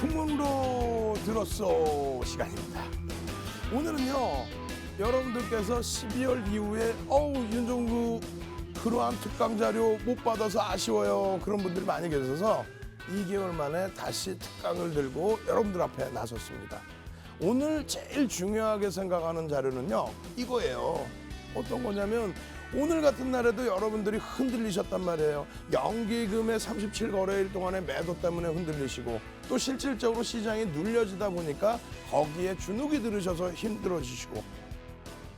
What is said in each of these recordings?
풍문으로 들었어 시간입니다. 오늘은요, 여러분들께서 12월 이후에 윤정부 그러한 특강 자료 못 받아서 아쉬워요, 그런 분들이 많이 계셔서 2개월 만에 다시 특강을 들고 여러분들 앞에 나섰습니다. 오늘 제일 중요하게 생각하는 자료는요, 이거예요. 어떤 거냐면 오늘 같은 날에도 여러분들이 흔들리셨단 말이에요. 연기금의 37거래일 동안의 매도 때문에 흔들리시고, 또 실질적으로 시장이 눌려지다 보니까 거기에 주눅이 들으셔서 힘들어지시고,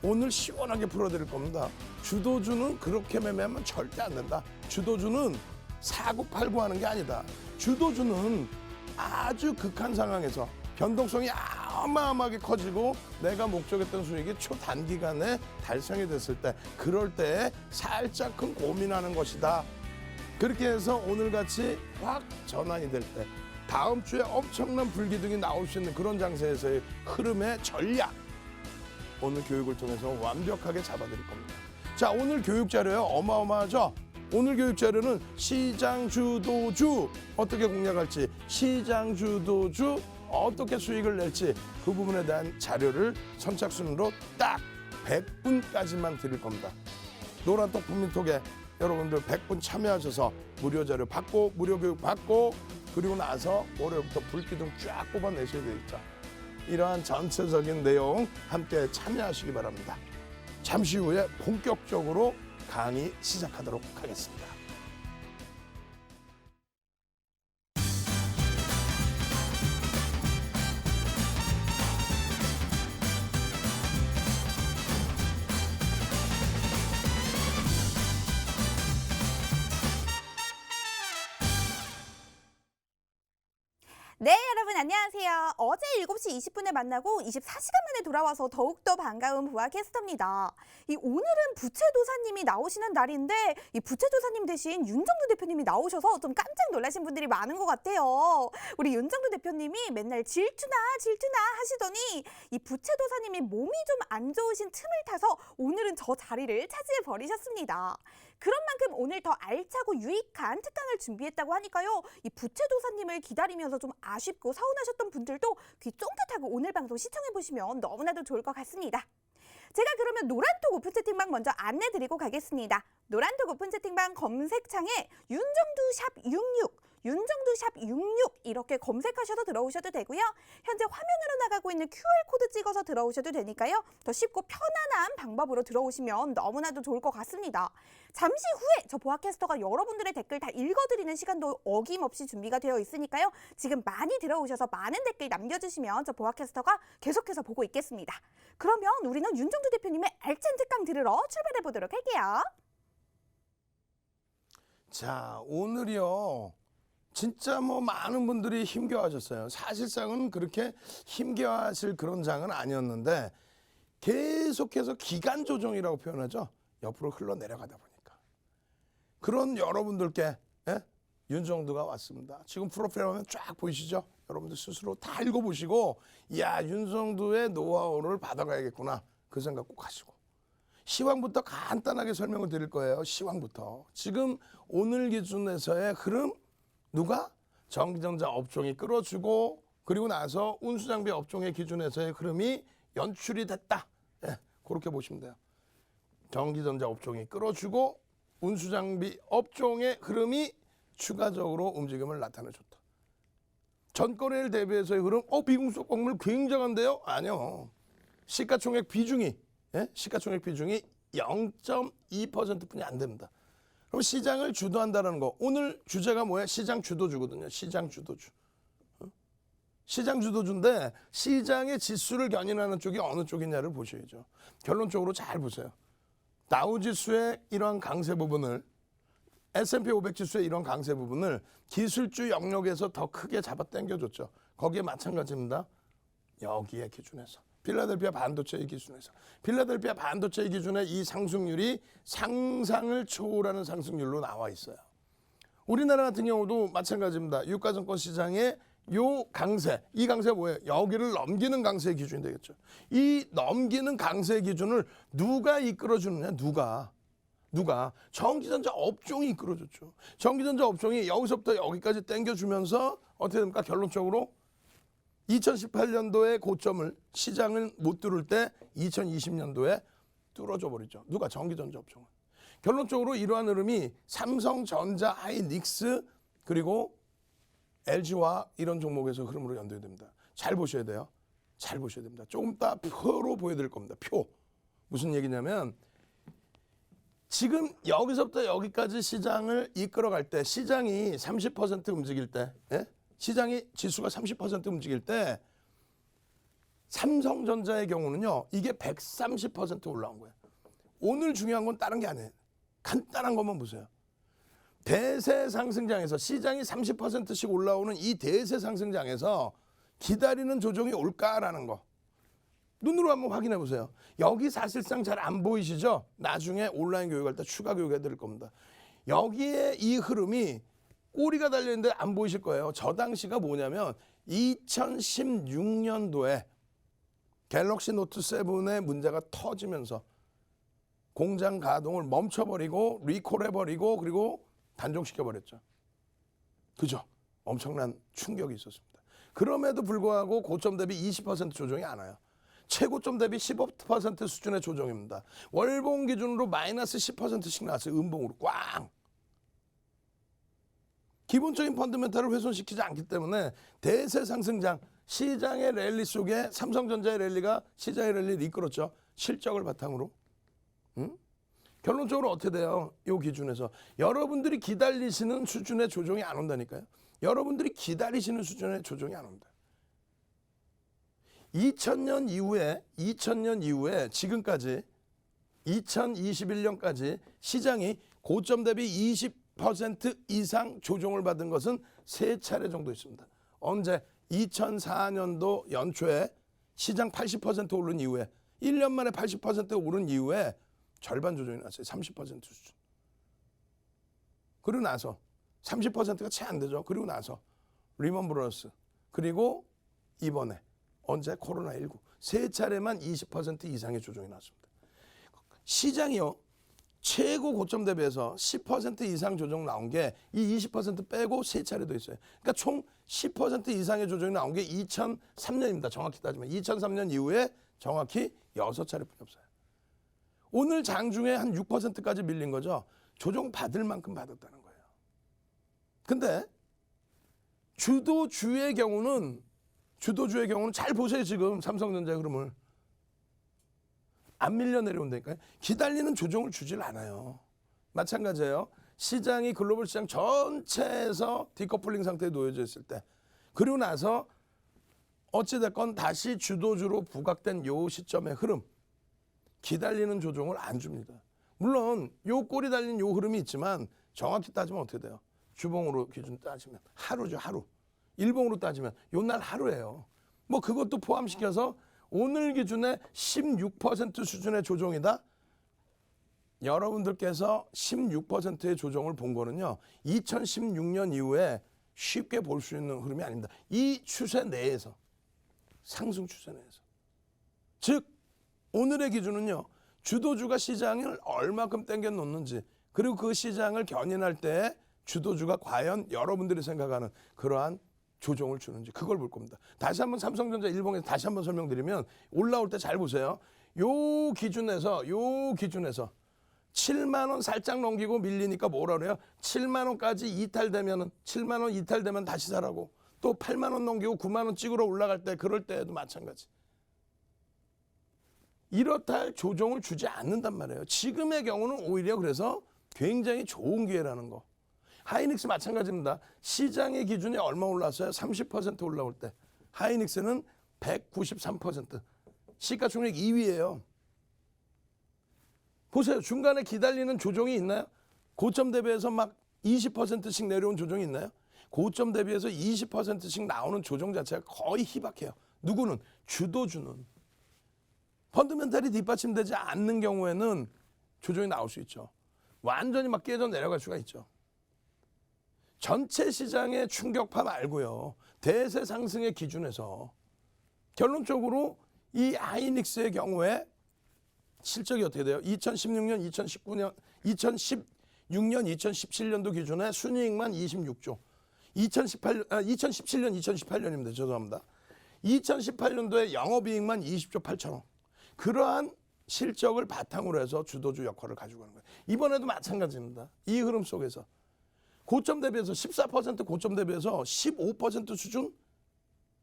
오늘 시원하게 풀어드릴 겁니다. 주도주는 그렇게 매매하면 절대 안 된다. 주도주는 사고 팔고 하는 게 아니다. 주도주는 아주 극한 상황에서 변동성이 어마어마하게 커지고 내가 목적했던 수익이 초단기간에 달성이 됐을 때, 그럴 때 살짝은 고민하는 것이다. 그렇게 해서 오늘같이 확 전환이 될 때, 다음 주에 엄청난 불기둥이 나올 수 있는 그런 장세에서의 흐름의 전략, 오늘 교육을 통해서 완벽하게 잡아드릴 겁니다. 자, 오늘 교육 자료요, 어마어마하죠? 오늘 교육 자료는 시장 주도주 어떻게 공략할지, 시장 주도주 어떻게 수익을 낼지, 그 부분에 대한 자료를 선착순으로 딱 100분까지만 드릴 겁니다. 노란톡 국민톡에 여러분들 100분 참여하셔서 무료 자료 받고, 무료 교육 받고, 그리고 나서 월요일부터 불기둥 쫙 뽑아내셔야 되겠죠. 이러한 전체적인 내용 함께 참여하시기 바랍니다. 잠시 후에 본격적으로 강의 시작하도록 하겠습니다. 네, 여러분 안녕하세요. 어제 7시 20분에 만나고 24시간 만에 돌아와서 더욱더 반가운 부하캐스터입니다. 오늘은 부채도사님이 나오시는 날인데, 이 부채도사님 대신 윤정두 대표님이 나오셔서 좀 깜짝 놀라신 분들이 많은 것 같아요. 우리 윤정두 대표님이 맨날 질투나 하시더니 이 부채도사님이 몸이 좀 안 좋으신 틈을 타서 오늘은 저 자리를 차지해 버리셨습니다. 그런 만큼 오늘 더 알차고 유익한 특강을 준비했다고 하니까요, 이 부채도사님을 기다리면서 좀 아쉽고 서운하셨던 분들도 귀 쫑긋하고 오늘 방송 시청해보시면 너무나도 좋을 것 같습니다. 제가 그러면 노란톡 오픈 채팅방 먼저 안내드리고 가겠습니다. 노란톡 오픈 채팅방 검색창에 윤정두샵 66, 윤정두샵 66 이렇게 검색하셔서 들어오셔도 되고요. 현재 화면으로 나가고 있는 QR코드 찍어서 들어오셔도 되니까요, 더 쉽고 편안한 방법으로 들어오시면 너무나도 좋을 것 같습니다. 잠시 후에 저 보아캐스터가 여러분들의 댓글 다 읽어드리는 시간도 어김없이 준비가 되어 있으니까요, 지금 많이 들어오셔서 많은 댓글 남겨주시면 저 보아캐스터가 계속해서 보고 있겠습니다. 그러면 우리는 윤정두 대표님의 알찬 특강 들으러 출발해 보도록 할게요. 자, 오늘이요, 진짜 많은 분들이 힘겨워하셨어요. 사실상은 그렇게 힘겨워하실 그런 장은 아니었는데, 계속해서 기간 조정이라고 표현하죠. 옆으로 흘러내려가다 보니까. 그런 여러분들께 윤정두가 왔습니다. 지금 프로필 화면 쫙 보이시죠? 여러분들 스스로 다 읽어보시고, 이야, 윤정두의 노하우를 받아가야겠구나, 그 생각 꼭 하시고. 시황부터 간단하게 설명을 드릴 거예요. 시황부터. 지금 오늘 기준에서의 흐름, 누가? 전기전자 업종이 끌어주고, 그리고 나서 운수장비 업종의 기준에서의 흐름이 연출이 됐다. 그렇게 보시면 돼요. 전기전자 업종이 끌어주고 운수장비 업종의 흐름이 추가적으로 움직임을 나타내줬다. 전거래일 대비해서의 흐름, 비공수적 광물 굉장한데요? 아니요. 시가총액 비중이 0.2%뿐이 안 됩니다. 그럼 시장을 주도한다는 거, 오늘 주제가 뭐야? 시장 주도주거든요. 시장 주도주. 시장 주도주인데 시장의 지수를 견인하는 쪽이 어느 쪽이냐를 보셔야죠. 결론적으로 잘 보세요. 다우지수의 이러한 강세 부분을, S&P 500 지수의 이런 강세 부분을 기술주 영역에서 더 크게 잡아 당겨줬죠. 거기에 마찬가지입니다. 여기에 기준에서. 필라델피아 반도체의 기준에서. 필라델피아 반도체의 기준에 이 상승률이 상상을 초월하는 상승률로 나와 있어요. 우리나라 같은 경우도 마찬가지입니다. 유가증권 시장의 요 강세, 이 강세가 뭐예요? 여기를 넘기는 강세의 기준이 되겠죠. 이 넘기는 강세의 기준을 누가 이끌어주느냐? 누가? 전기전자 업종이 이끌어줬죠. 전기전자 업종이 여기서부터 여기까지 당겨주면서 어떻게 됩니까? 결론적으로 2018년도에 고점을 시장을 못 뚫을 때 2020년도에 뚫어져 버리죠. 누가? 전기전자 업종은. 결론적으로 이러한 흐름이 삼성전자, 하이닉스 그리고 LG와 이런 종목에서 흐름으로 연동이 됩니다. 잘 보셔야 돼요. 잘 보셔야 됩니다. 조금 이따 표로 보여드릴 겁니다. 표. 무슨 얘기냐면 지금 여기서부터 여기까지 시장을 이끌어갈 때 시장이 30% 움직일 때 시장이 지수가 30% 움직일 때 삼성전자의 경우는요. 이게 130% 올라온 거예요. 오늘 중요한 건 다른 게 아니에요. 간단한 것만 보세요. 대세 상승장에서 시장이 30%씩 올라오는 이 대세 상승장에서 기다리는 조정이 올까라는 거. 눈으로 한번 확인해 보세요. 여기 사실상 잘 안 보이시죠? 나중에 온라인 교육할 때 추가 교육해 드릴 겁니다. 여기에 이 흐름이 꼬리가 달려있는데 안 보이실 거예요. 저 당시가 뭐냐면 2016년도에 갤럭시 노트 7의 문제가 터지면서 공장 가동을 멈춰버리고 리콜해버리고 그리고 단종시켜버렸죠. 그죠? 엄청난 충격이 있었습니다. 그럼에도 불구하고 고점 대비 20% 조정이 안 와요. 최고점 대비 15% 수준의 조정입니다. 월봉 기준으로 마이너스 10%씩 나왔어요. 음봉으로 꽝. 기본적인 펀더멘탈을 훼손시키지 않기 때문에 대세 상승장, 시장의 랠리 속에 삼성전자의 랠리가 시장의 랠리를 이끌었죠. 실적을 바탕으로. 결론적으로 어떻게 돼요? 이 기준에서 여러분들이 기다리시는 수준의 조정이 안 온다니까요. 여러분들이 기다리시는 수준의 조정이 안 온다. 2000년 이후에 지금까지 2021년까지 시장이 고점 대비 20% 이상 조정을 받은 것은 3차례 정도 있습니다. 언제? 2004년도 연초에 시장 80% 오른 이후에 1년 만에 80% 오른 이후에 절반 조정이 났어요. 30% 수준. 그리고 나서 30%가 채 안 되죠. 그리고 나서 리먼 브러더스 그리고 이번에 언제? 코로나19 3차례만 20% 이상의 조정이 났습니다. 시장이요. 최고 고점 대비해서 10% 이상 조정 나온 게 이 20% 빼고 3차례 더 있어요. 그러니까 총 10% 이상의 조정이 나온 게 2003년입니다. 정확히 따지면 2003년 이후에 정확히 6차례뿐이 없어요. 오늘 장중에 한 6%까지 밀린 거죠. 조정 받을 만큼 받았다는 거예요. 근데 주도주의 경우는 잘 보세요. 지금 삼성전자 흐름을. 안 밀려 내려온다니까요. 기다리는 조정을 주질 않아요. 마찬가지예요. 시장이 글로벌 시장 전체에서 디커플링 상태에 놓여져 있을 때 그리고 나서 어찌됐건 다시 주도주로 부각된 요 시점의 흐름 기다리는 조정을 안 줍니다. 물론 요 꼬리 달린 요 흐름이 있지만 정확히 따지면 어떻게 돼요? 주봉으로 기준 따지면 하루죠. 하루. 일봉으로 따지면 요 날 하루예요. 뭐 그것도 포함시켜서 오늘 기준에 16% 수준의 조정이다. 여러분들께서 16%의 조정을 본 거는요. 2016년 이후에 쉽게 볼 수 있는 흐름이 아닙니다. 이 추세 내에서 상승 추세 내에서. 즉 오늘의 기준은요. 주도주가 시장을 얼마큼 당겨 놓는지 그리고 그 시장을 견인할 때 주도주가 과연 여러분들이 생각하는 그러한 조정을 주는지 그걸 볼 겁니다. 다시 한번 삼성전자 일봉에서 다시 한번 설명드리면 올라올 때 잘 보세요. 요 기준에서 7만 원 살짝 넘기고 밀리니까 뭐라 그래요? 7만 원까지 이탈되면은 7만 원 이탈되면 다시 사라고. 또 8만 원 넘기고 9만 원 찍으러 올라갈 때 그럴 때에도 마찬가지. 이렇다 할 조정을 주지 않는단 말이에요. 지금의 경우는 오히려 그래서 굉장히 좋은 기회라는 거. 하이닉스 마찬가지입니다. 시장의 기준이 얼마 올랐어요? 30% 올라올 때. 하이닉스는 193%. 시가총액 2위예요. 보세요. 중간에 기다리는 조정이 있나요? 고점 대비해서 막 20%씩 내려온 조정이 있나요? 고점 대비해서 20%씩 나오는 조정 자체가 거의 희박해요. 누구는? 주도주는. 펀더멘탈이 뒷받침되지 않는 경우에는 조정이 나올 수 있죠. 완전히 막 깨져 내려갈 수가 있죠. 전체 시장의 충격파 말고요. 대세 상승의 기준에서 결론적으로 이 하이닉스의 경우에 실적이 어떻게 돼요? 2016년, 2019년, 2017년도 기준에 순이익만 26조. 2017년, 2018년입니다. 죄송합니다. 2018년도에 영업이익만 20조 8천억. 그러한 실적을 바탕으로 해서 주도주 역할을 가지고 가는 거예요. 이번에도 마찬가지입니다. 이 흐름 속에서 고점 대비해서 14% 고점 대비해서 15% 수준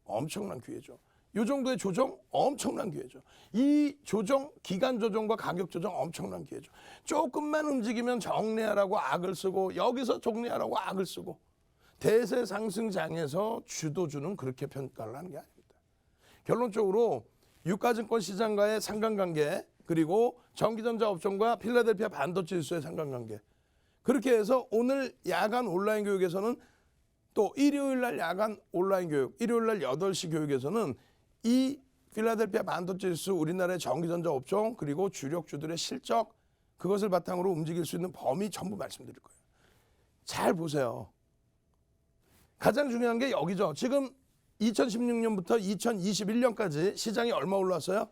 엄청난 기회죠. 이 정도의 조정 엄청난 기회죠. 이 조정, 기간 조정과 가격 조정 엄청난 기회죠. 조금만 움직이면 정리하라고 악을 쓰고 여기서 정리하라고 악을 쓰고 대세 상승장에서 주도주는 그렇게 평가를 하는 게 아닙니다. 결론적으로 유가증권 시장과의 상관관계 그리고 전기전자 업종과 필라델피아 반도체 지수의 상관관계 그렇게 해서 오늘 야간 온라인 교육에서는 또 일요일 날 야간 온라인 교육, 일요일 날 8시 교육에서는 이 필라델피아 반도체 지수 우리나라의 전기전자 업종 그리고 주력주들의 실적 그것을 바탕으로 움직일 수 있는 범위 전부 말씀드릴 거예요. 잘 보세요. 가장 중요한 게 여기죠. 지금 2016년부터 2021년까지 시장이 얼마 올랐어요?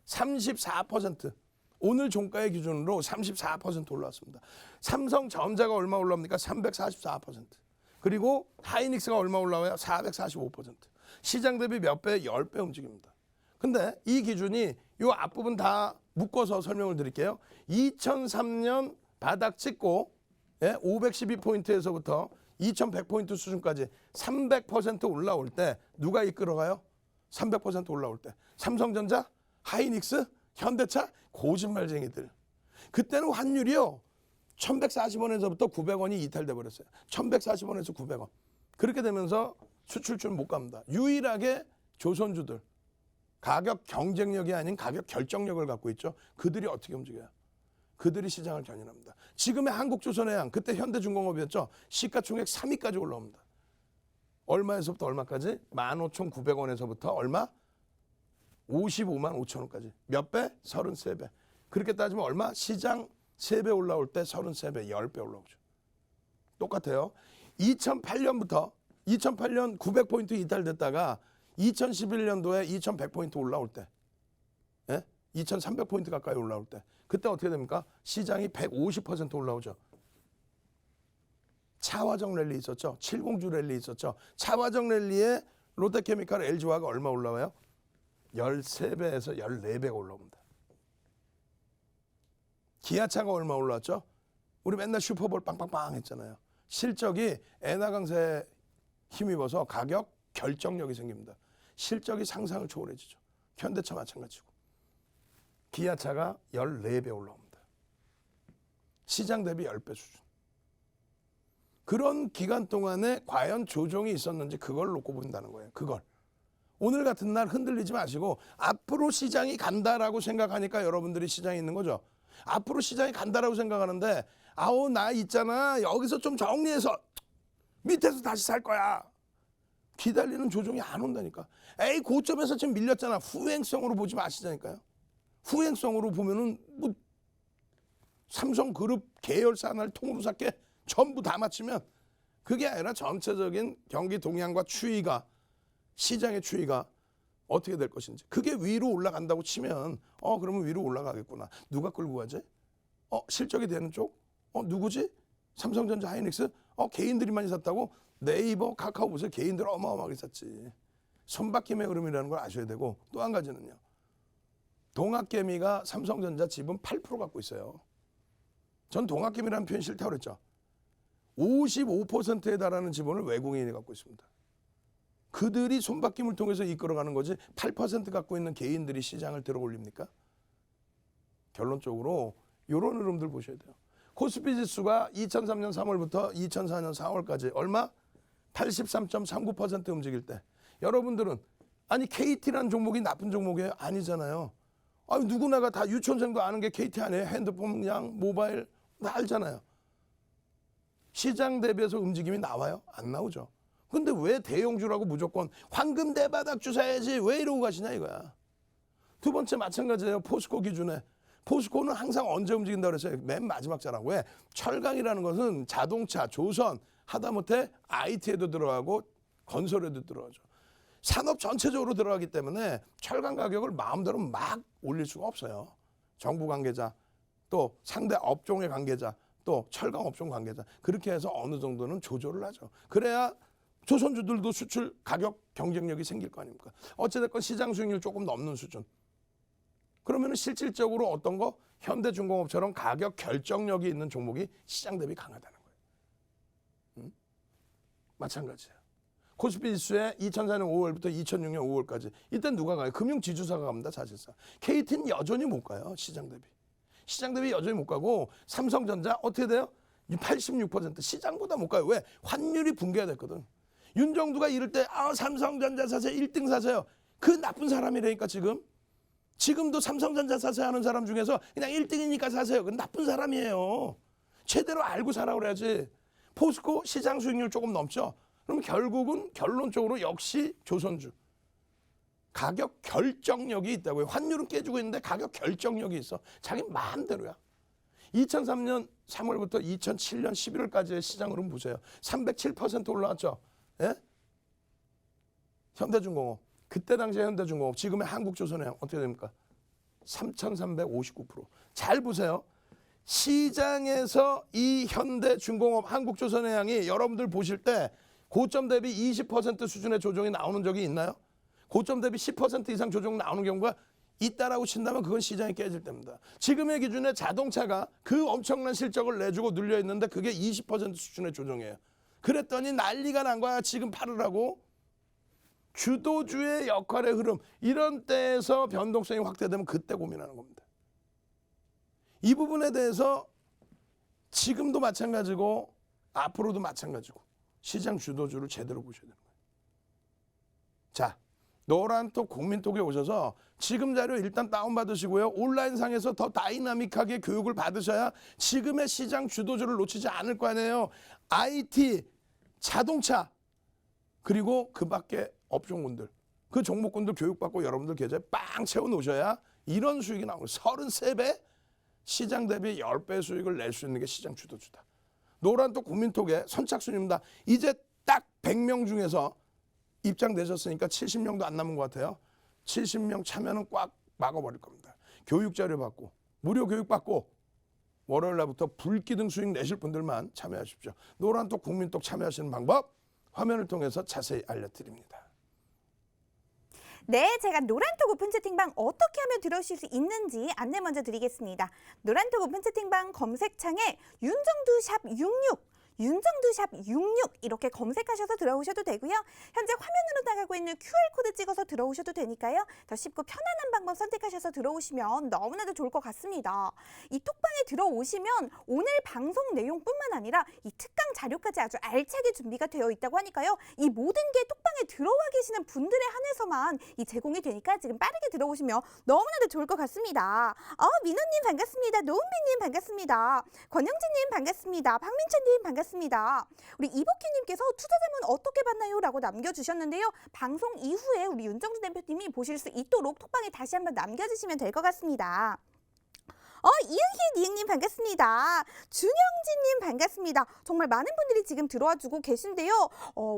34%. 오늘 종가의 기준으로 34% 올랐습니다. 삼성전자가 얼마 올라옵니까? 344%. 그리고 하이닉스가 얼마 올라와요? 445%. 시장 대비 몇 배? 10배 움직입니다. 근데 이 기준이 이 앞부분 다 묶어서 설명을 드릴게요. 2003년 바닥 찍고 512포인트에서부터 2100포인트 수준까지 300% 올라올 때 누가 이끌어가요? 300% 올라올 때. 삼성전자, 하이닉스, 현대차, 거짓말쟁이들. 그때는 환율이요. 1140원에서부터 900원이 이탈돼 버렸어요. 1140원에서 900원. 그렇게 되면서 수출줄 못 갑니다. 유일하게 조선주들 가격 경쟁력이 아닌 가격 결정력을 갖고 있죠. 그들이 어떻게 움직여요? 그들이 시장을 견인합니다. 지금의 한국조선해양 그때 현대중공업이었죠. 시가총액 3위까지 올라옵니다. 얼마에서부터 얼마까지? 15,900원에서부터 얼마? 55만 5천 원까지. 몇 배? 33배. 그렇게 따지면 얼마? 시장 3배 올라올 때 33배, 10배 올라오죠. 똑같아요. 2008년부터 2008년 900포인트 이탈됐다가 2011년도에 2100포인트 올라올 때 2300포인트 가까이 올라올 때 그때 어떻게 됩니까? 시장이 150% 올라오죠. 차화정 랠리 있었죠. 70주 랠리 있었죠. 차화정 랠리에 롯데케미칼, LG화가 얼마 올라와요? 13배에서 14배가 올라옵니다. 기아차가 얼마 올랐죠? 우리 맨날 슈퍼볼 빵빵빵 했잖아요. 실적이 엔화 강세에 힘입어서 가격 결정력이 생깁니다. 실적이 상상을 초월해지죠. 현대차 마찬가지고. 기아차가 14배 올라옵니다. 시장 대비 10배 수준. 그런 기간 동안에 과연 조정이 있었는지 그걸 놓고 본다는 거예요. 그걸. 오늘 같은 날 흔들리지 마시고 앞으로 시장이 간다라고 생각하니까 여러분들이 시장에 있는 거죠. 앞으로 시장이 간다라고 생각하는데 아우 나 있잖아. 여기서 좀 정리해서 밑에서 다시 살 거야. 기다리는 조정이 안 온다니까. 에이 고점에서 지금 밀렸잖아. 후행성으로 보지 마시자니까요. 후행성으로 보면은 뭐 삼성그룹 계열사 하나를 통으로 샀게 전부 다 맞추면 그게 아니라 전체적인 경기 동향과 추이가 시장의 추이가 어떻게 될 것인지 그게 위로 올라간다고 치면 그러면 위로 올라가겠구나. 누가 끌고 가지? 실적이 되는 쪽? 누구지? 삼성전자, 하이닉스? 개인들이 많이 샀다고? 네이버, 카카오 보세요. 개인들 어마어마하게 샀지. 손바뀜의 흐름이라는 걸 아셔야 되고 또 한 가지는요. 동학개미가 삼성전자 지분 8% 갖고 있어요. 전 동학개미라는 표현 싫다고 그랬죠. 55%에 달하는 지분을 외국인이 갖고 있습니다. 그들이 손바뀜을 통해서 이끌어가는 거지 8% 갖고 있는 개인들이 시장을 들어올립니까? 결론적으로 이런 흐름들 보셔야 돼요. 코스피 지수가 2003년 3월부터 2004년 4월까지 얼마? 83.39% 움직일 때 여러분들은 아니 KT라는 종목이 나쁜 종목이에요? 아니잖아요. 누구나가 다 유치원생도 아는 게 KT 아니에요? 핸드폰 그냥 모바일 다 알잖아요. 시장 대비해서 움직임이 나와요? 안 나오죠. 근데 왜 대형주라고 무조건 황금 대바닥 주사야지 왜 이러고 가시냐 이거야. 두 번째 마찬가지예요. 포스코 기준에. 포스코는 항상 언제 움직인다고 그랬어요? 맨 마지막 자라고. 왜? 철강이라는 것은 자동차, 조선, 하다못해 IT에도 들어가고 건설에도 들어가죠. 산업 전체적으로 들어가기 때문에 철강 가격을 마음대로 막 올릴 수가 없어요. 정부 관계자, 또 상대 업종의 관계자, 또 철강 업종 관계자. 그렇게 해서 어느 정도는 조절을 하죠. 그래야 조선주들도 수출 가격 경쟁력이 생길 거 아닙니까? 어찌됐건 시장 수익률 조금 넘는 수준. 그러면 실질적으로 어떤 거? 현대중공업처럼 가격 결정력이 있는 종목이 시장 대비 강하다는 거예요. 마찬가지예요. 코스피 지수에 2004년 5월부터 2006년 5월까지 이때 누가 가요? 금융지주사가 갑니다. 사실상. KT는 여전히 못 가요. 시장 대비. 시장 대비 여전히 못 가고 삼성전자 어떻게 돼요? 86% 시장보다 못 가요. 왜? 환율이 붕괴가 됐거든. 윤정두가 이럴 때 삼성전자 사세요. 1등 사세요. 그 나쁜 사람이라니까 지금. 지금도 삼성전자 사세요 하는 사람 중에서 그냥 1등이니까 사세요. 그건 나쁜 사람이에요. 제대로 알고 사라고 그래야지. 포스코 시장 수익률 조금 넘죠. 그럼 결국은 결론적으로 역시 조선주. 가격 결정력이 있다고요. 환율은 깨지고 있는데 가격 결정력이 있어. 자기 마음대로야. 2003년 3월부터 2007년 11월까지의 시장 흐름 보세요. 307% 올라왔죠. 예? 현대중공업. 그때 당시에 현대중공업, 지금의 한국조선해양 어떻게 됩니까? 3,359%. 잘 보세요. 시장에서 이 현대중공업, 한국조선해양이 여러분들 보실 때 고점 대비 20% 수준의 조정이 나오는 적이 있나요? 고점 대비 10% 이상 조정 나오는 경우가 있다라고 친다면 그건 시장이 깨질 때입니다. 지금의 기준에 자동차가 그 엄청난 실적을 내주고 눌려 있는데 그게 20% 수준의 조정이에요. 그랬더니 난리가 난 거야. 지금 팔으라고. 주도주의 역할의 흐름, 이런 때에서 변동성이 확대되면 그때 고민하는 겁니다. 이 부분에 대해서 지금도 마찬가지고 앞으로도 마찬가지고 시장 주도주를 제대로 보셔야 되는 거예요. 자, 노란톡 국민톡에 오셔서 지금 자료 일단 다운받으시고요. 온라인상에서 더 다이나믹하게 교육을 받으셔야 지금의 시장 주도주를 놓치지 않을 거 아니에요. IT, 자동차, 그리고 그 밖에 업종군들, 그 종목군들 교육받고 여러분들 계좌에 빵 채워놓으셔야 이런 수익이 나오는 33배, 시장 대비 10배 수익을 낼 수 있는 게 시장 주도주다. 노란톡 국민톡에 선착순입니다. 이제 딱 100명 중에서 입장되셨으니까 70명도 안 남은 것 같아요. 70명 차면은 꽉 막아버릴 겁니다. 교육자료 받고 무료 교육 받고 월요일 날부터 불기둥 수익 내실 분들만 참여하십시오. 노란톡 국민톡 참여하시는 방법 화면을 통해서 자세히 알려드립니다. 네, 제가 노란톡 오픈 채팅방 어떻게 하면 들어오실 수 있는지 안내 먼저 드리겠습니다. 노란톡 오픈 채팅방 검색창에 윤정두샵 66, 윤정두샵 66 이렇게 검색하셔서 들어오셔도 되고요. 현재 화면으로 나가고 있는 QR코드 찍어서 들어오셔도 되니까요. 더 쉽고 편안한 방법 선택하셔서 들어오시면 너무나도 좋을 것 같습니다. 이 톡방에 들어오시면 오늘 방송 내용뿐만 아니라 이 특강 자료까지 아주 알차게 준비가 되어 있다고 하니까요. 이 모든 게 톡방에 들어와 계시는 분들에 한해서만 이 제공이 되니까 지금 빠르게 들어오시면 너무나도 좋을 것 같습니다. 민호님 반갑습니다. 노은비님 반갑습니다. 권영진님 반갑습니다. 박민철님 반갑습니다. 우리 이복희님께서 투자자문 어떻게 받나요? 라고 남겨주셨는데요. 방송 이후에 우리 윤정수 대표님이 보실 수 있도록 톡방에 다시 한번 남겨주시면 될 것 같습니다. 이응님 반갑습니다. 준영진님 반갑습니다. 정말 많은 분들이 지금 들어와주고 계신데요.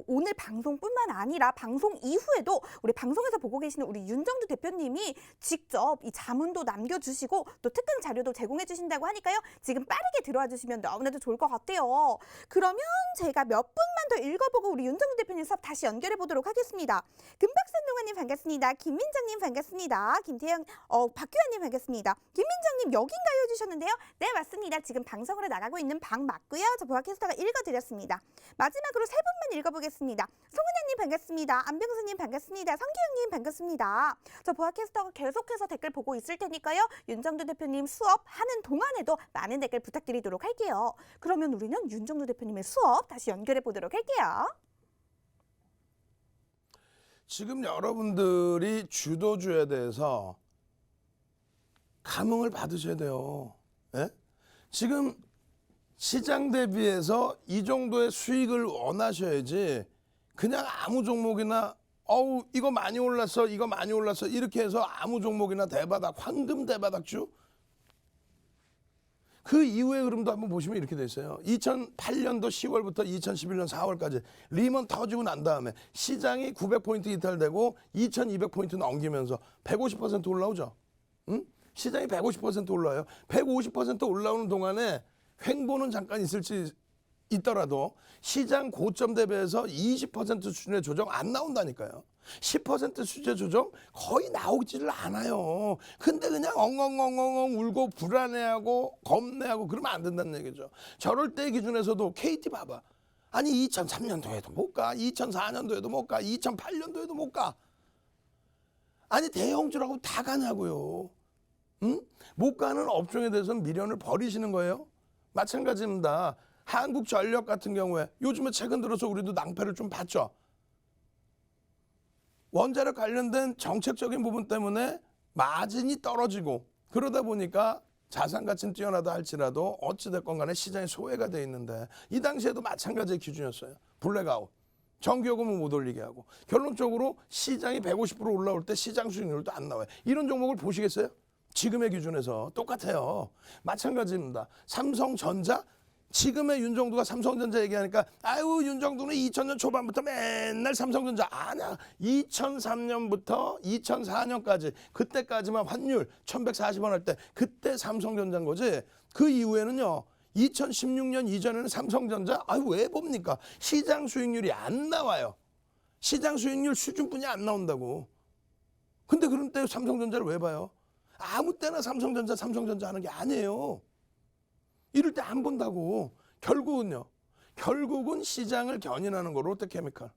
오늘 방송뿐만 아니라 방송 이후에도 우리 방송에서 보고 계시는 우리 윤정두 대표님이 직접 이 자문도 남겨주시고 또 특강 자료도 제공해 주신다고 하니까요. 지금 빠르게 들어와 주시면 너무나도 좋을 것 같아요. 그러면 제가 몇 분만 더 읽어보고 우리 윤정두 대표님 수업 다시 연결해 보도록 하겠습니다. 금박산동아님 반갑습니다. 김민정님 반갑습니다. 김태영, 박규환님 반갑습니다. 김민정님 여긴가요? 해주셨는데요. 네, 맞습니다. 지금 방송으로 나가고 있는 방 맞고요. 저 보아캐스터가 읽어드렸습니다. 마지막으로 세 분만 읽어보겠습니다. 송은혜님 반갑습니다. 안병수님 반갑습니다. 성기영님 반갑습니다. 저 보아캐스터가 계속해서 댓글 보고 있을 테니까요. 윤정두 대표님 수업하는 동안에도 많은 댓글 부탁드리도록 할게요. 그러면 우리는 윤정두 대표님의 수업 다시 연결해 보도록 할게요. 지금 여러분들이 주도주에 대해서 감흥을 받으셔야 돼요. 예? 지금 시장 대비해서 이 정도의 수익을 원하셔야지 그냥 아무 종목이나 이거 많이 올랐어 이거 많이 올랐어 이렇게 해서 아무 종목이나 대바닥 황금 대바닥주 그 이후의 흐름도 한번 보시면 이렇게 돼 있어요. 2008년도 10월부터 2011년 4월까지 리먼 터지고 난 다음에 시장이 900포인트 이탈되고 2200포인트 넘기면서 150% 올라오죠. 응? 시장이 150% 올라와요. 150% 올라오는 동안에 횡보는 잠깐 있을지 있더라도 시장 고점 대비해서 20% 수준의 조정 안 나온다니까요. 10% 수준의 조정 거의 나오지를 않아요. 근데 그냥 엉엉엉엉 울고 불안해하고 겁내하고 그러면 안 된다는 얘기죠. 저럴 때 기준에서도 KT 봐봐. 아니 2003년도에도 못 가, 2004년도에도 못 가, 2008년도에도 못 가. 아니 대형주라고 다 가냐고요. 응? 못 가는 업종에 대해서는 미련을 버리시는 거예요. 마찬가지입니다. 한국전력 같은 경우에 요즘에 최근 들어서 우리도 낭패를 좀 봤죠. 원자력 관련된 정책적인 부분 때문에 마진이 떨어지고 그러다 보니까 자산 가치는 뛰어나다 할지라도 어찌됐건 간에 시장이 소외가 돼 있는데 이 당시에도 마찬가지의 기준이었어요. 블랙아웃. 전기요금은 못 올리게 하고 결론적으로 시장이 150% 올라올 때 시장 수익률도 안 나와요. 이런 종목을 보시겠어요? 지금의 기준에서 똑같아요. 마찬가지입니다. 삼성전자 지금의 윤정두가 삼성전자 얘기하니까 아유 윤정두는 2000년 초반부터 맨날 삼성전자 아니야. 2003년부터 2004년까지 그때까지만 환율 1140원 할 때 그때 삼성전자인 거지. 그 이후에는요. 2016년 이전에는 삼성전자 아유 왜 봅니까? 시장 수익률이 안 나와요. 시장 수익률 수준뿐이 안 나온다고. 근데 그런 때 삼성전자를 왜 봐요? 아무 때나 삼성전자 하는 게 아니에요. 이럴 때 안 본다고. 결국은 시장을 견인하는 거 롯데케미칼.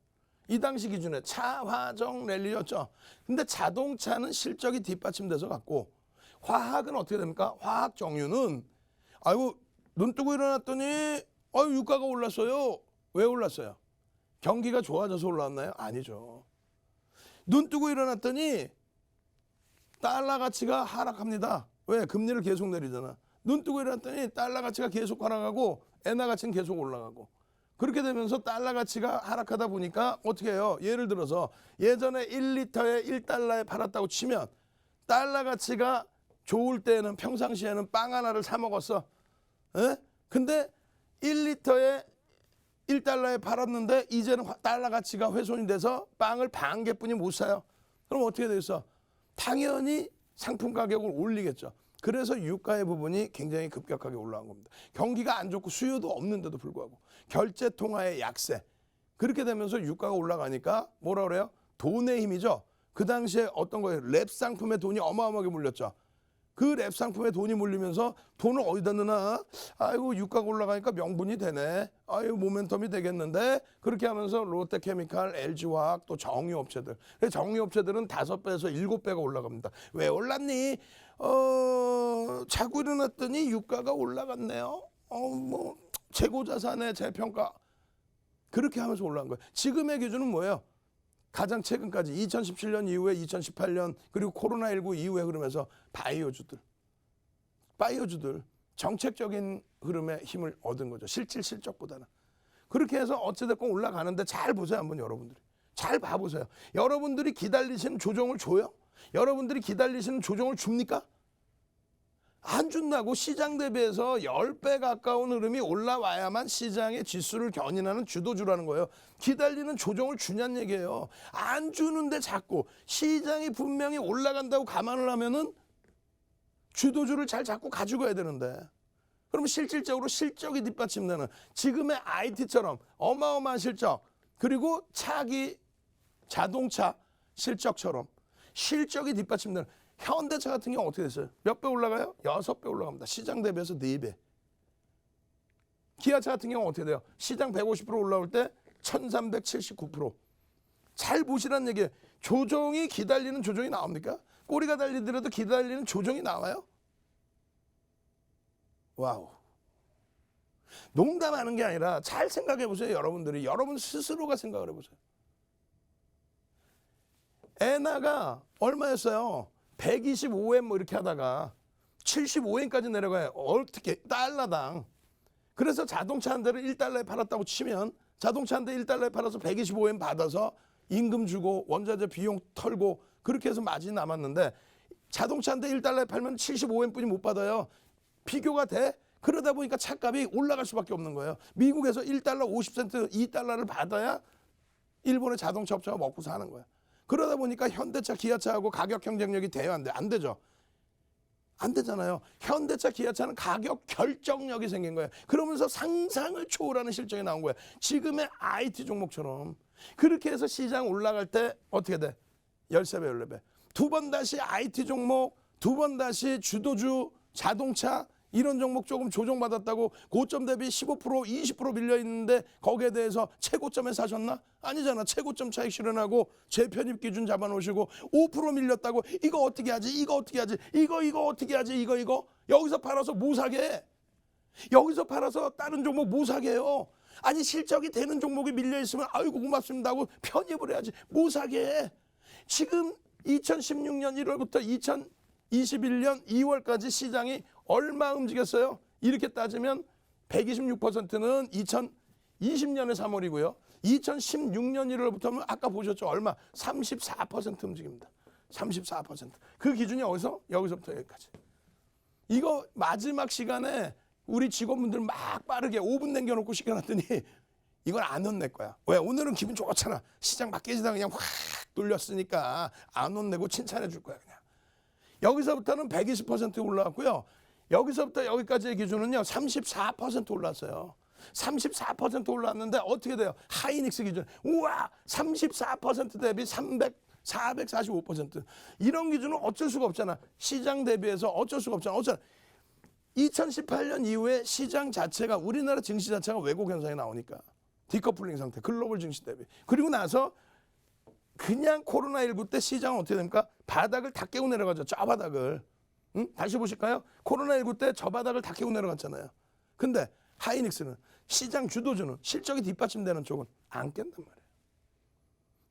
이 당시 기준에 차화정 랠리였죠. 근데 자동차는 실적이 뒷받침돼서 갔고 화학은 어떻게 됩니까? 화학 정유는 아이고 눈 뜨고 일어났더니 아유 유가가 올랐어요. 왜 올랐어요? 경기가 좋아져서 올랐나요? 아니죠. 눈 뜨고 일어났더니 달러 가치가 하락합니다. 왜? 금리를 계속 내리잖아. 눈 뜨고 일어났더니 달러 가치가 계속 하락하고 엔화 가치는 계속 올라가고 그렇게 되면서 달러 가치가 하락하다 보니까 어떻게 해요? 예를 들어서 예전에 1리터에 1달러에 팔았다고 치면 달러 가치가 좋을 때는 평상시에는 빵 하나를 사 먹었어. 에? 근데 1리터에 1달러에 팔았는데 이제는 달러 가치가 훼손이 돼서 빵을 반 개뿐이 못 사요. 그럼 어떻게 되겠어? 당연히 상품 가격을 올리겠죠. 그래서 유가의 부분이 굉장히 급격하게 올라간 겁니다. 경기가 안 좋고 수요도 없는데도 불구하고 결제 통화의 약세. 그렇게 되면서 유가가 올라가니까 뭐라 그래요? 돈의 힘이죠. 그 당시에 어떤 거예요? 랩 상품에 돈이 어마어마하게 몰렸죠. 그 랩 상품에 돈이 몰리면서 돈을 어디다 넣나? 아이고 유가가 올라가니까 명분이 되네. 아이고 모멘텀이 되겠는데 그렇게 하면서 롯데케미칼, LG화학 또 정유업체들. 정유업체들은 5배에서 7배가 올라갑니다. 왜 올랐니? 자고 일어났더니 유가가 올라갔네요. 뭐 재고자산의 재평가. 그렇게 하면서 올라간 거예요. 지금의 기준은 뭐예요? 가장 최근까지 2017년 이후에 2018년 그리고 코로나19 이후에 그러면서 바이오주들 정책적인 흐름에 힘을 얻은 거죠. 실질적보다는. 그렇게 해서 어찌됐건 올라가는데 잘 보세요. 한번 여러분들이. 잘 봐보세요. 여러분들이 기다리시는 조정을 줘요? 여러분들이 기다리시는 조정을 줍니까? 안 준다고. 시장 대비해서 10배 가까운 흐름이 올라와야만 시장의 지수를 견인하는 주도주라는 거예요. 기다리는 조정을 주냐는 얘기예요. 안 주는데 자꾸 시장이 분명히 올라간다고 감안을 하면은 주도주를 잘 잡고 가지고 가야 되는데 그러면 실질적으로 실적이 뒷받침되는 지금의 IT처럼 어마어마한 실적 그리고 차기 자동차 실적처럼 실적이 뒷받침되는 현대차 같은 경우 어떻게 됐어요? 몇 배 올라가요? 6배 올라갑니다. 시장 대비해서 4배. 기아차 같은 경우 어떻게 돼요? 시장 150% 올라올 때 1379%. 잘 보시라는 얘기예요. 조정이 기다리는 조정이 나옵니까? 꼬리가 달리더라도 기다리는 조정이 나와요? 와우. 농담하는 게 아니라 잘 생각해 보세요. 여러분들이. 여러분 스스로가 생각을 해보세요. 엔화가 얼마였어요? 125엔 뭐 이렇게 하다가 75엔까지 내려가요. 어떻게? 달러당. 그래서 자동차 한 대를 1달러에 팔았다고 치면 자동차 한 대 1달러에 팔아서 125엔 받아서 임금 주고 원자재 비용 털고 그렇게 해서 마진이 남았는데 자동차 한 대 1달러에 팔면 75엔뿐이 못 받아요. 비교가 돼? 그러다 보니까 차값이 올라갈 수밖에 없는 거예요. 미국에서 1달러 50센트 2달러를 받아야 일본의 자동차 업체가 먹고 사는 거예요. 그러다 보니까 현대차, 기아차하고 가격 경쟁력이 돼요? 안 돼? 안 되죠. 안 되잖아요. 현대차, 기아차는 가격 결정력이 생긴 거예요. 그러면서 상상을 초월하는 실적이 나온 거예요. 지금의 IT 종목처럼. 그렇게 해서 시장 올라갈 때 어떻게 돼? 13배, 14배. 두 번 다시 IT 종목, 두 번 다시 주도주, 자동차 이런 종목 조금 조정받았다고 고점 대비 15%, 20% 밀려있는데 거기에 대해서 최고점에 사셨나? 아니잖아. 최고점 차익 실현하고 재편입 기준 잡아놓으시고 5% 밀렸다고 이거 어떻게 하지? 이거 어떻게 하지? 이거 어떻게 하지? 이거 여기서 팔아서 못 사게 해. 여기서 팔아서 다른 종목 못 사게 해요. 아니 실적이 되는 종목이 밀려있으면 아이고 고맙습니다 하고 편입을 해야지. 못 사게 해. 지금 2016년 1월부터 2021년 2월까지 시장이 얼마 움직였어요? 이렇게 따지면 126%는 2020년의 3월이고요. 2016년 1월부터는 아까 보셨죠? 얼마? 34% 움직입니다. 34%. 그 기준이 어디서? 여기서부터 여기까지. 이거 마지막 시간에 우리 직원분들 막 빠르게 5분 남겨놓고 시켜놨더니 이건 안 혼낼 거야. 왜? 오늘은 기분 좋잖아. 시장 막 깨지다가 그냥 확 돌렸으니까 안 혼내고 칭찬해 줄 거야 그냥. 여기서부터는 120% 올라왔고요. 여기서부터 여기까지의 기준은요 34% 올랐어요. 34% 올랐는데 어떻게 돼요? 하이닉스 기준. 우와 34% 대비 445%. 이런 기준은 어쩔 수가 없잖아. 시장 대비해서 어쩔 수가 없잖아. 2018년 이후에 시장 자체가 우리나라 증시 자체가 왜곡 현상이 나오니까 디커플링 상태, 글로벌 증시 대비. 그리고 나서 그냥 코로나19 때 시장은 어떻게 됩니까? 바닥을 다 깨고 내려가죠. 저 바닥을. 응? 다시 보실까요? 코로나19 때 저 바닥을 다 깨고 내려갔잖아요. 근데 하이닉스는 시장 주도주는 실적이 뒷받침되는 쪽은 안 깬단 말이에요.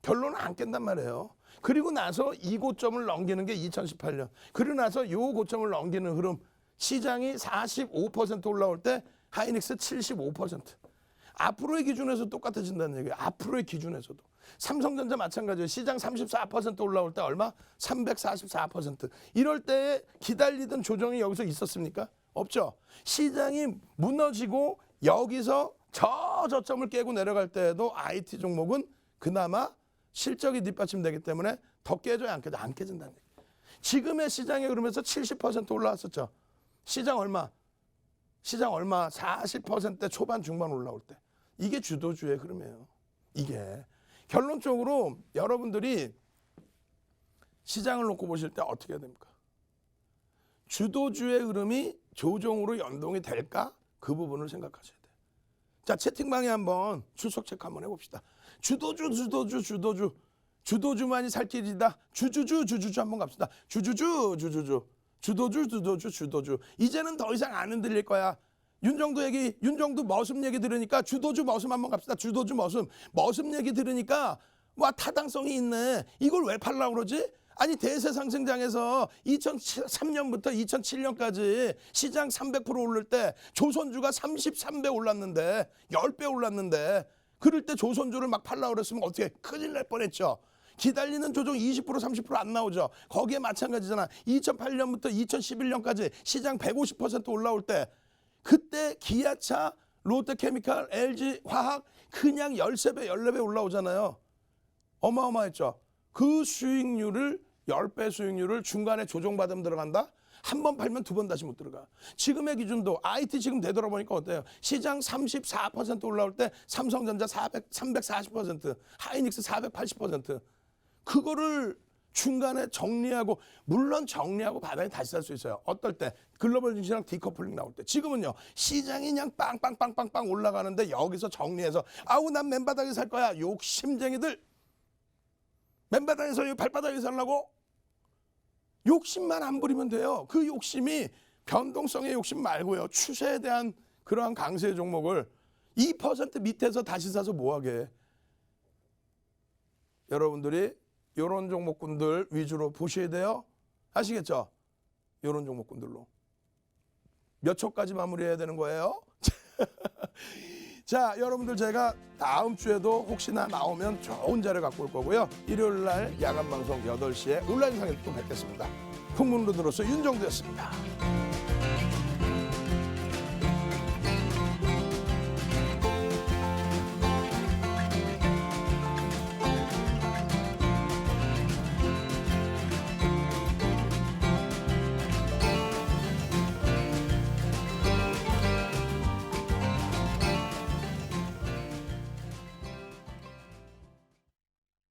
결론은 안 깬단 말이에요. 그리고 나서 이 고점을 넘기는 게 2018년. 그리고 나서 이 고점을 넘기는 흐름. 시장이 45% 올라올 때 하이닉스 75%. 앞으로의 기준에서 똑같아진다는 얘기예요. 앞으로의 기준에서도. 삼성전자 마찬가지예요. 시장 34% 올라올 때 얼마? 344%. 이럴 때 기다리던 조정이 여기서 있었습니까? 없죠. 시장이 무너지고 여기서 저점을 깨고 내려갈 때에도 IT 종목은 그나마 실적이 뒷받침되기 때문에 더 깨져야 안 깨져? 안 깨진다는 얘기예요. 지금의 시장에 그러면서 70% 올라왔었죠. 시장 얼마? 40% 초반 중반 올라올 때. 이게 주도주의 흐름이에요. 이게. 결론적으로 여러분들이 시장을 놓고 보실 때 어떻게 해야 됩니까? 주도주의 흐름이 조정으로 연동이 될까? 그 부분을 생각하셔야 돼요. 자, 채팅방에 한번 출석 체크 한번 해봅시다. 주도주만이 살 길이다. 주주주 한번 갑시다. 주도주. 이제는 더 이상 안 흔들릴 거야. 윤정두 머슴 얘기 들으니까 주도주 머슴 한번 갑시다. 주도주 머슴 얘기 들으니까 와 타당성이 있네. 이걸 왜 팔라고 그러지? 아니 대세 상승장에서 2003년부터 2007년까지 시장 300% 오를 때 조선주가 33배 올랐는데 10배 올랐는데 그럴 때 조선주를 막 팔라고 그랬으면 어떻게 큰일 날 뻔했죠. 기다리는 조정 20% 30% 안 나오죠. 거기에 마찬가지잖아. 2008년부터 2011년까지 시장 150% 올라올 때 그때 기아차, 롯데케미칼, LG화학 그냥 13배, 14배 올라오잖아요. 어마어마했죠. 그 수익률을 10배 수익률을 중간에 조정받으면 들어간다? 한 번 팔면 두 번 다시 못 들어가. 지금의 기준도 IT 지금 되돌아보니까 어때요? 시장 34% 올라올 때 삼성전자 340%, 하이닉스 480%. 그거를 중간에 정리하고 물론 정리하고 바닥에 다시 살 수 있어요. 어떨 때? 글로벌 증시랑 디커플링 나올 때. 지금은요. 시장이 그냥 빵빵빵빵빵 올라가는데 여기서 정리해서 아우 난 맨바닥에 살 거야. 욕심쟁이들. 맨바닥에서 여기 발바닥에 살라고? 욕심만 안 부리면 돼요. 그 욕심이 변동성의 욕심 말고요. 추세에 대한 그러한 강세 종목을 2% 밑에서 다시 사서 뭐하게 해. 여러분들이 이런 종목군들 위주로 보셔야 돼요. 아시겠죠? 이런 종목군들로. 몇 초까지 마무리해야 되는 거예요? 자, 여러분들 제가 다음 주에도 혹시나 나오면 좋은 자료 갖고 올 거고요. 일요일 날 야간 방송 8시에 온라인상에서 또 뵙겠습니다. 풍문로드로서 윤정두였습니다.